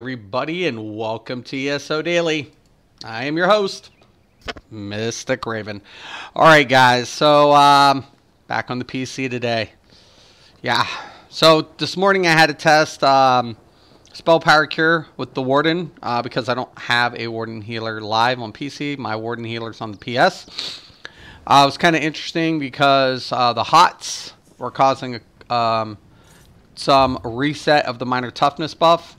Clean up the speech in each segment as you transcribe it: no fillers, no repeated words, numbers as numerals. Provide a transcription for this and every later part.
Everybody, and welcome to ESO Daily. I am your host, Mystic Raven. All right, guys. So back on the PC today. Yeah. So this morning I had to test Spell Power Cure with the Warden because I don't have a Warden Healer live on PC. My Warden Healer's on the PS. It was kind of interesting because the HOTS were causing some reset of the minor toughness buff,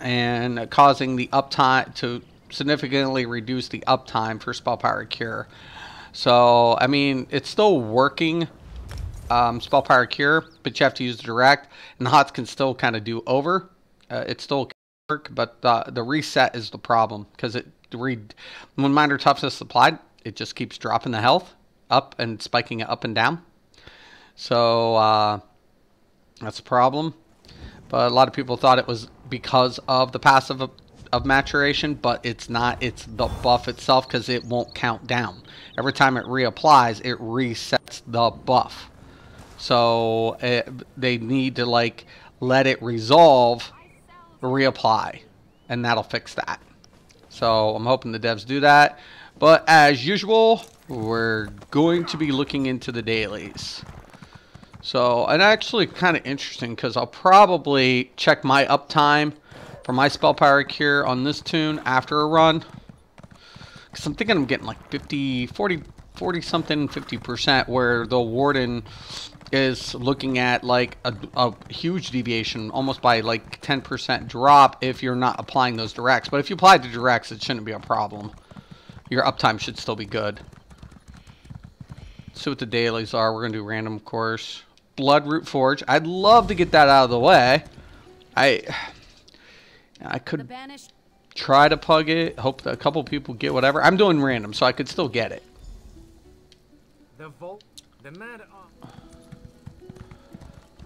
and causing the uptime to significantly reduce the uptime for Spell Power Cure. So, I mean, it's still working, Spell Power Cure, but you have to use the direct, and the HOTS can still kind of do over. It still can work, but the reset is the problem, because when minor toughness is applied, it just keeps dropping the health up and spiking it up and down. So, that's a problem. But a lot of people thought it was because of the passive of maturation, but it's not. It's the buff itself, because it won't count down. Every time it reapplies, it resets the buff. So they need to let it resolve, reapply, and that'll fix that. So I'm hoping the devs do that. But as usual, we're going to be looking into the dailies. So, and actually kind of interesting, because I'll probably check my uptime for my Spell Power Cure on this tune after a run. Because I'm thinking I'm getting like 40 something, 50%, where the Warden is looking at like a huge deviation, almost by like 10% drop if you're not applying those directs. But if you apply the directs, it shouldn't be a problem. Your uptime should still be good. Let's see what the dailies are. We're going to do random, of course. Bloodroot Forge. I'd love to get that out of the way. I could try to pug it. Hope that a couple people get whatever. I'm doing random, so I could still get it.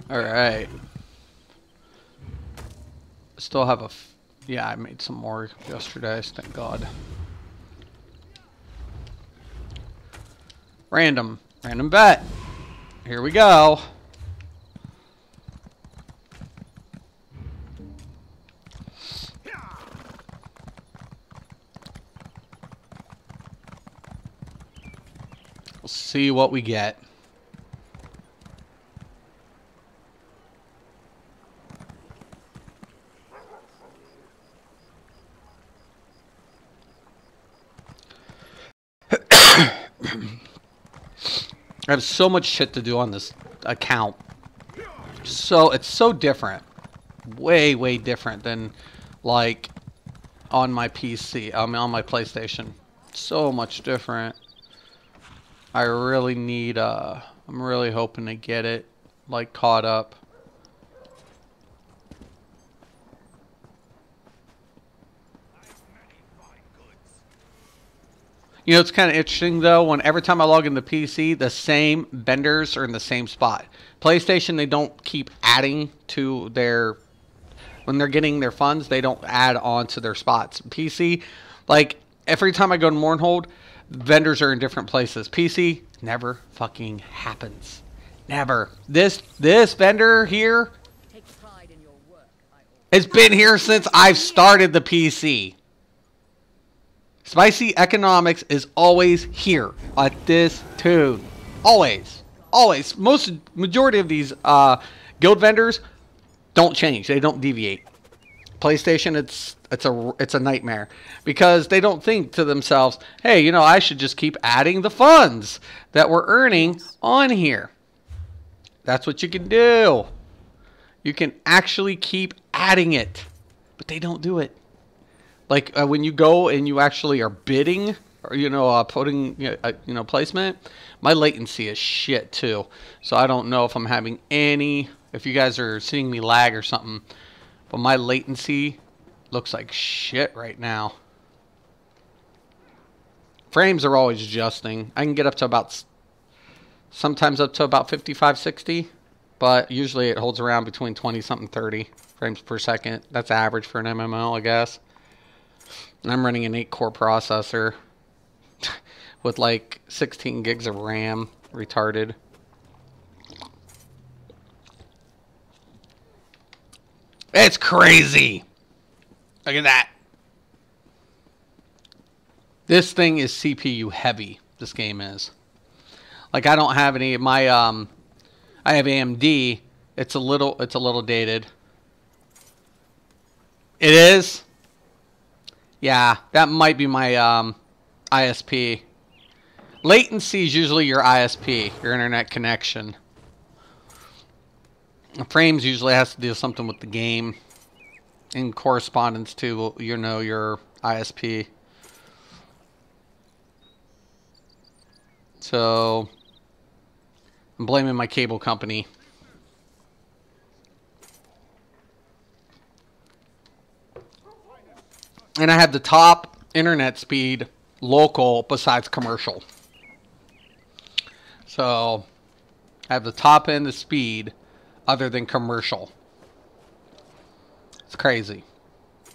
Alright. Still have yeah, I made some more yesterday, thank God. Random bet. Here we go. We'll see what we get. I have so much shit to do on this account. So it's so different. Way different than like on my PC. I mean, on my PlayStation. So much different. I really need I'm really hoping to get it like caught up. You know, it's kind of interesting, though, when every time I log into PC, the same vendors are in the same spot. PlayStation, they don't keep adding to their... When they're getting their funds, they don't add on to their spots. PC, like, every time I go to Mournhold, vendors are in different places. PC, never fucking happens. Never. This vendor here has been here since I've started the PC. Spicy Economics is always here at this tune. Always. Always. Majority of these guild vendors don't change. They don't deviate. PlayStation, it's a nightmare. Because they don't think to themselves, hey, you know, I should just keep adding the funds that we're earning on here. That's what you can do. You can actually keep adding it. But they don't do it. Like when you go and you actually are bidding, or putting placement, my latency is shit too. So I don't know if I'm having any. If you guys are seeing me lag or something, but my latency looks like shit right now. Frames are always adjusting. I can get up to sometimes up to about 55, 60, but usually it holds around between 20 something 30 frames per second. That's average for an MMO, I guess. And I'm running an 8-core processor with like 16 gigs of RAM, retarded. It's crazy. Look at that. This thing is CPU heavy. This game is. Like, I don't have any of my I have AMD. It's a little dated. It is? Yeah, that might be my ISP. Latency is usually your ISP, your internet connection. Frames usually has to do something with the game in correspondence to, you know, your ISP. So I'm blaming my cable company. And I have the top internet speed local besides commercial. So I have the top end of speed other than commercial. It's crazy.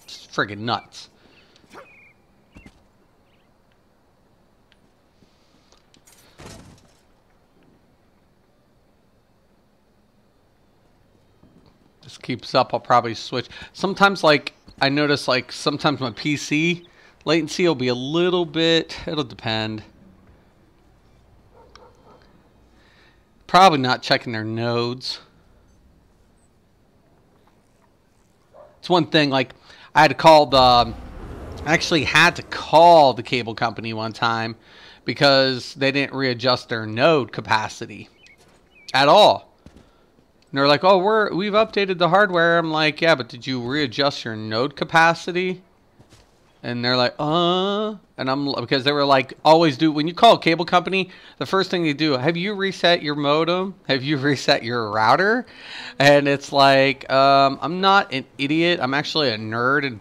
It's friggin' nuts. This keeps up, I'll probably switch. Sometimes, like, I notice, like, sometimes my PC latency will be a little bit, it'll depend. Probably not checking their nodes. It's one thing, like, I had to call the, I actually had to call the cable company one time because they didn't readjust their node capacity at all. And they're like, oh, we've updated the hardware. I'm like, yeah, but did you readjust your node capacity? And they're like, and I'm, because they were like, always do, when you call a cable company, the first thing they do, have you reset your modem? Have you reset your router? And it's like, I'm not an idiot. I'm actually a nerd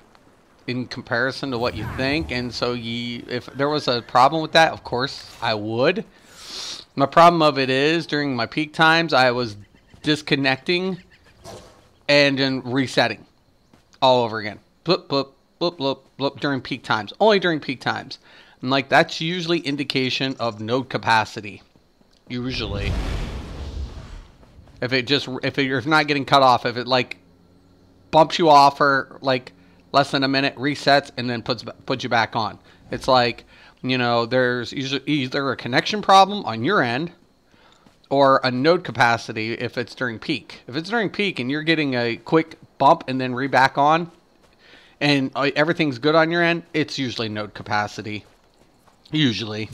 in comparison to what you think. And so if there was a problem with that, of course I would. My problem of it is, during my peak times, I was disconnecting and then resetting all over again. Bloop, bloop, bloop, bloop, bloop, during peak times. Only during peak times. And like, that's usually indication of node capacity. Usually. If you're not getting cut off, if it like bumps you off for like less than a minute, resets, and then puts you back on. It's like, you know, there's usually either a connection problem on your end or a node capacity if it's during peak. If it's during peak and you're getting a quick bump and then back on, and everything's good on your end, it's usually node capacity. Usually.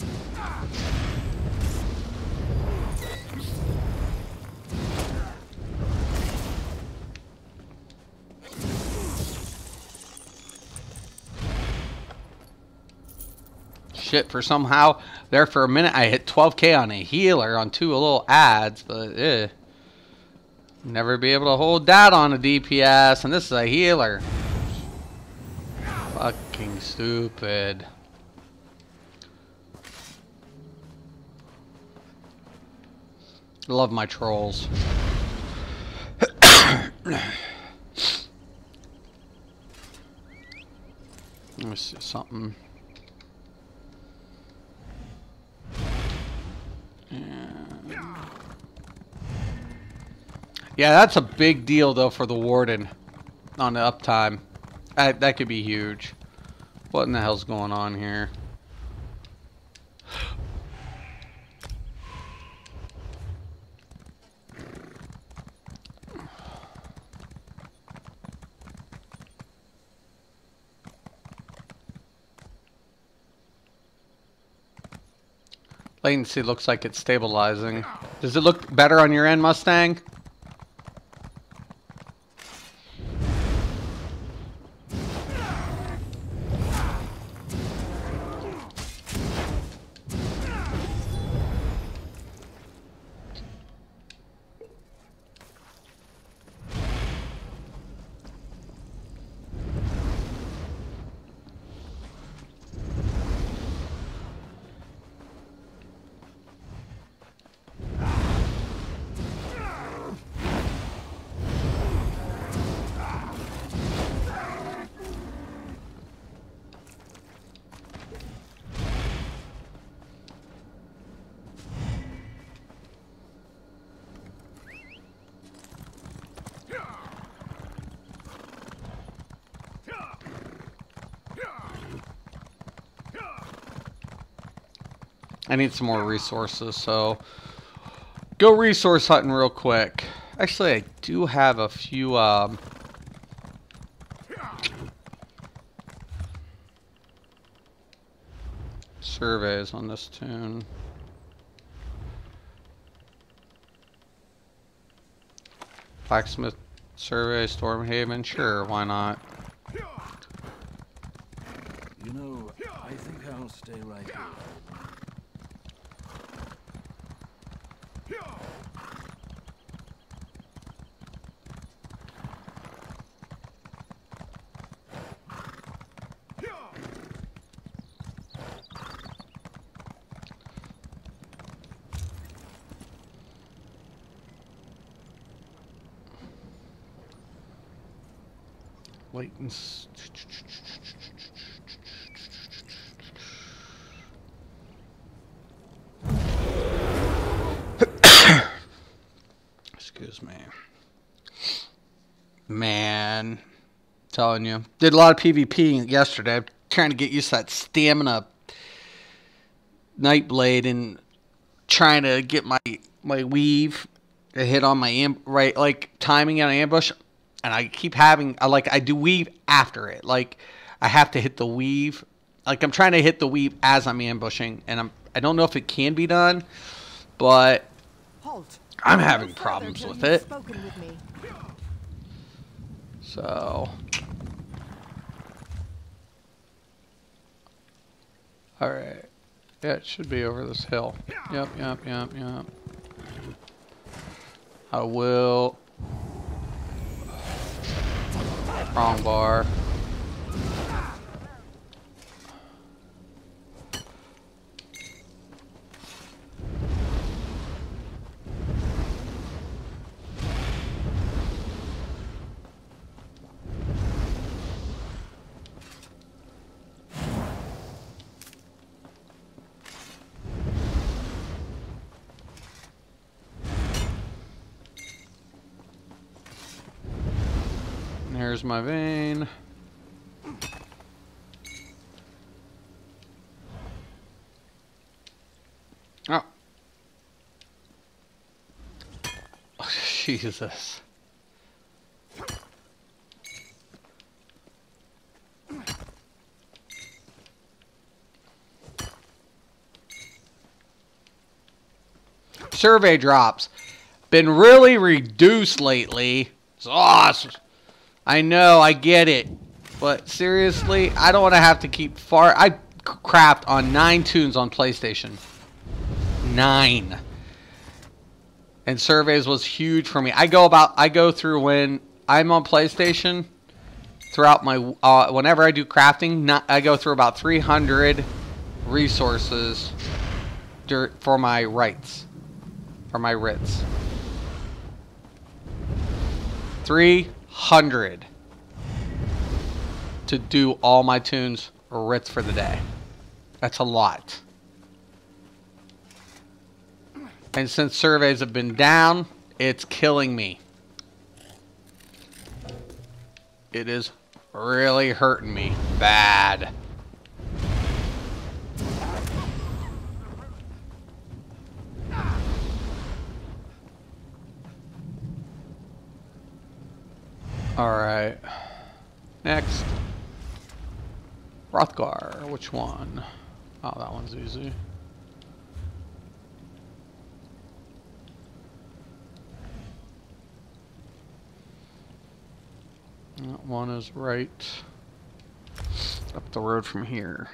Shit, for somehow there for a minute I hit 12k on a healer on 2 little ads, but never be able to hold that on a DPS, and this is a healer. Fucking stupid. Love my trolls. Let me see something. Yeah, that's a big deal though for the warden on the uptime. That could be huge. What in the hell's going on here? Latency looks like it's stabilizing. Does it look better on your end, Mustang? I need some more resources, so go resource hunting real quick. Actually, I do have a few surveys on this tune. Blacksmith survey, Stormhaven, sure, why not? You know, I think I'll stay right here. Latents. Excuse me. Man, telling you. Did a lot of PvP yesterday. I'm trying to get used to that stamina Nightblade and trying to get my weave to hit on my right, like timing an ambush. And I keep having, I do weave after it. Like, I have to hit the weave. Like, I'm trying to hit the weave as I'm ambushing. And I don't know if it can be done. But Halt. I'm having problems with it. So. Alright. Yeah, it should be over this hill. Yep. I will... Wrong bar. Here's my vein. Oh. Oh, Jesus. Survey drops. Been really reduced lately. It's awesome. I know, I get it. But seriously, I don't want to have to keep far. I craft on 9 tunes on PlayStation. 9. And surveys was huge for me. I go through when I'm on PlayStation, throughout my, whenever I do crafting, I go through about 300 resources for my rights. For my writs. 300 to do all my tunes or writs for the day. That's a lot. And since surveys have been down, it's killing me. It is really hurting me bad. Alright. Next. Hrothgar. Which one? Oh, that one's easy. That one is right up the road from here.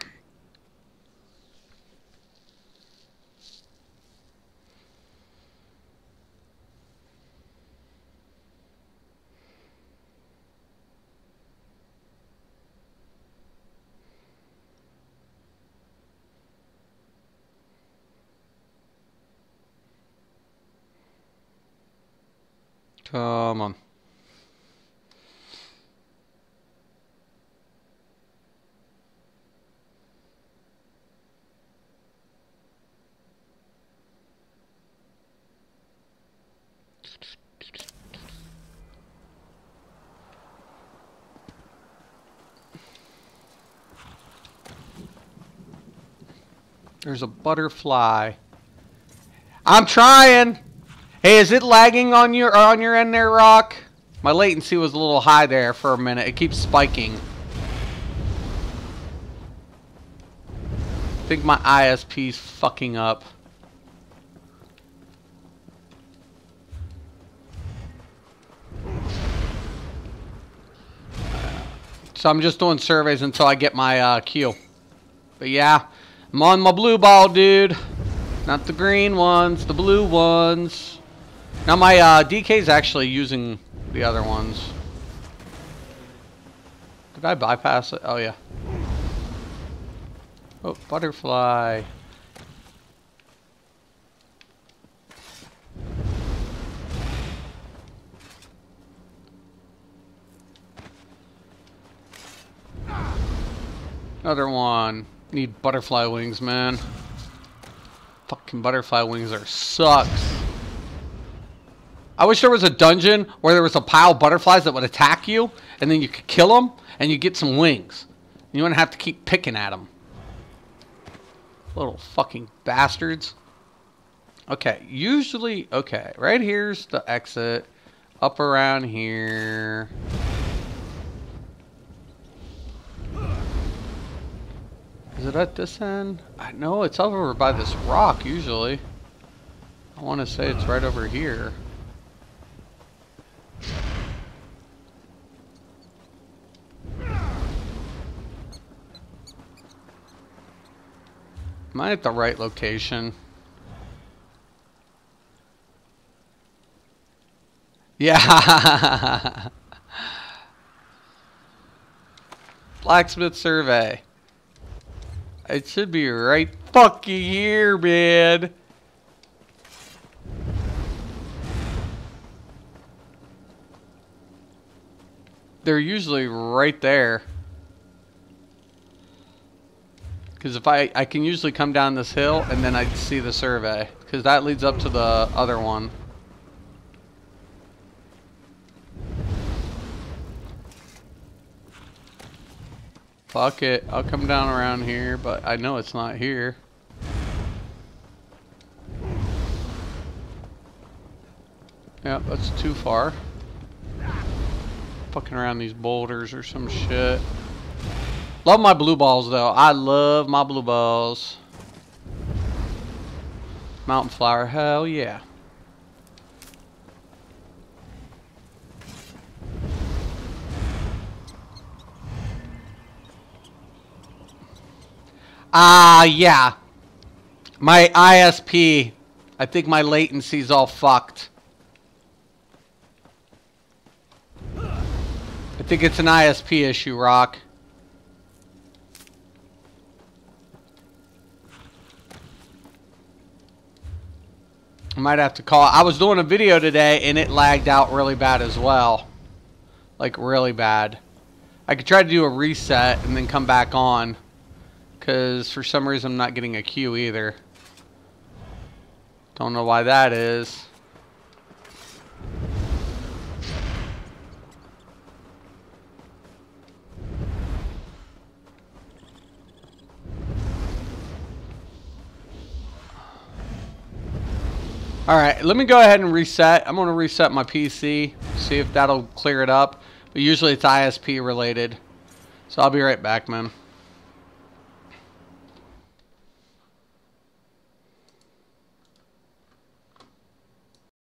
Come on. There's a butterfly. I'm trying. Hey, is it lagging on your end there, Rock? My latency was a little high there for a minute. It keeps spiking. I think my ISP's fucking up. So I'm just doing surveys until I get my queue. But yeah, I'm on my blue ball, dude. Not the green ones, the blue ones. Now my DK's actually using the other ones. Did I bypass it? Oh yeah. Oh, butterfly. Another one. Need butterfly wings, man. Fucking butterfly wings are sucks. I wish there was a dungeon where there was a pile of butterflies that would attack you, and then you could kill them, and you get some wings. You wouldn't have to keep picking at them. Little fucking bastards. Okay, usually, okay, right here's the exit. Up around here. Is it at this end? I know it's over by this rock usually. I want to say it's right over here. Am I at the right location? Yeah. Blacksmith survey. It should be right fucking here, man. They're usually right there. Because if I can usually come down this hill and then I see the survey. Because that leads up to the other one. Fuck it. I'll come down around here, but I know it's not here. Yep, that's too far. Fucking around these boulders or some shit. Love my blue balls though. I love my blue balls. Mountain flower, hell yeah. Yeah. My ISP. I think my latency's all fucked. I think it's an ISP issue, Rock. I might have to call. I was doing a video today and it lagged out really bad as well. Like really bad. I could try to do a reset and then come back on. Because for some reason I'm not getting a queue either. Don't know why that is. Alright, let me go ahead and reset. I'm going to reset my PC. See if that'll clear it up. But usually it's ISP related. So I'll be right back, man.